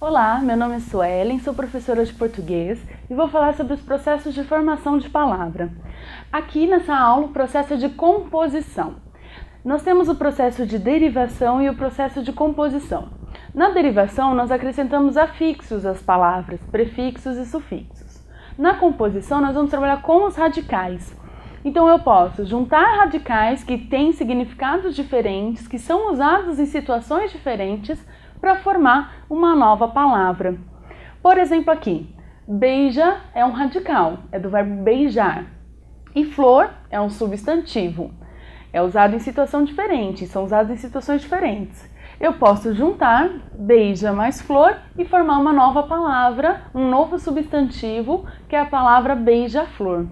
Olá, meu nome é Suelen, sou professora de português e vou falar sobre os processos de formação de palavra. Aqui nessa aula, o processo é de composição. Nós temos o processo de derivação e o processo de composição. Na derivação, nós acrescentamos afixos às palavras, prefixos e sufixos. Na composição, nós vamos trabalhar com os radicais. Então, eu posso juntar radicais que têm significados diferentes, que são usados em situações diferentes, para formar uma nova palavra. Por exemplo aqui, beija é um radical, é do verbo beijar. E flor é um substantivo, é usado em situação diferente, são usados em situações diferentes. Eu posso juntar beija mais flor e formar uma nova palavra, um novo substantivo, que é a palavra beija-flor.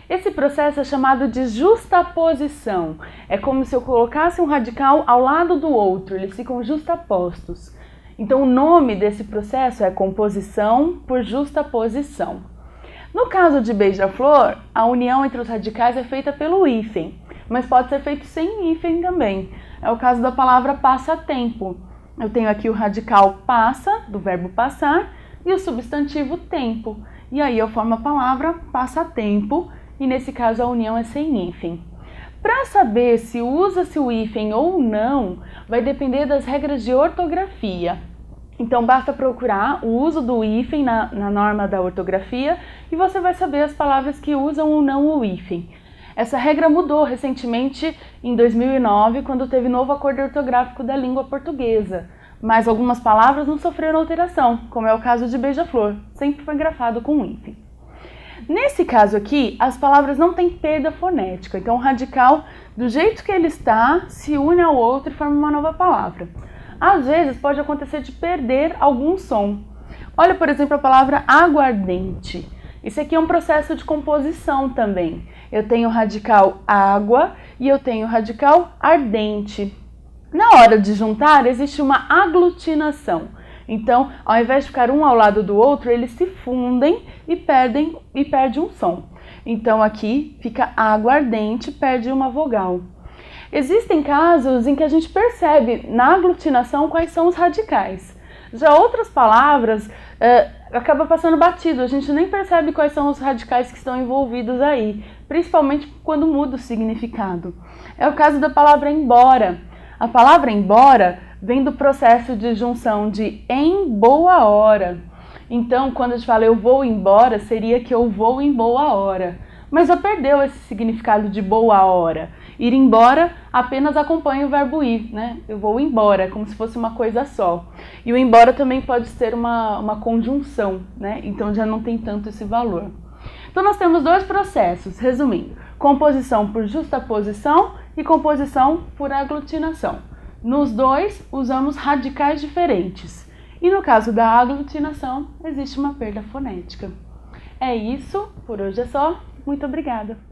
Esse processo é chamado de justaposição. É como se eu colocasse um radical ao lado do outro, eles ficam justapostos. Então, o nome desse processo é composição por justaposição. No caso de beija-flor, a união entre os radicais é feita pelo hífen, mas pode ser feito sem hífen também. É o caso da palavra passatempo. Eu tenho aqui o radical passa, do verbo passar, e o substantivo tempo. E aí eu formo a palavra passatempo, e nesse caso a união é sem hífen. Para saber se usa-se o hífen ou não, vai depender das regras de ortografia. Então basta procurar o uso do hífen na norma da ortografia e você vai saber as palavras que usam ou não o hífen. Essa regra mudou recentemente em 2009, quando teve novo acordo ortográfico da língua portuguesa. Mas algumas palavras não sofreram alteração, como é o caso de beija-flor, sempre foi grafado com hífen. Nesse caso aqui, as palavras não têm perda fonética, então o radical, do jeito que ele está, se une ao outro e forma uma nova palavra. Às vezes pode acontecer de perder algum som. Olha, por exemplo, a palavra aguardente. Isso aqui é um processo de composição também. Eu tenho o radical água e eu tenho o radical ardente. Na hora de juntar, existe uma aglutinação. Então, ao invés de ficar um ao lado do outro, eles se fundem e perde um som. Então, aqui fica aguardente, perde uma vogal. Existem casos em que a gente percebe na aglutinação quais são os radicais. Já outras palavras acaba passando batido, a gente nem percebe quais são os radicais que estão envolvidos aí, principalmente quando muda o significado. É o caso da palavra embora. A palavra embora vem do processo de junção de em boa hora. Então, quando a gente fala eu vou embora, seria que eu vou em boa hora. Mas já perdeu esse significado de boa hora. Ir embora apenas acompanha o verbo ir, né? Eu vou embora, como se fosse uma coisa só. E o embora também pode ser uma conjunção, né? Então já não tem tanto esse valor. Então nós temos dois processos, resumindo. Composição por justaposição e composição por aglutinação. Nos dois, usamos radicais diferentes. E no caso da aglutinação, existe uma perda fonética. É isso, por hoje é só. Muito obrigada!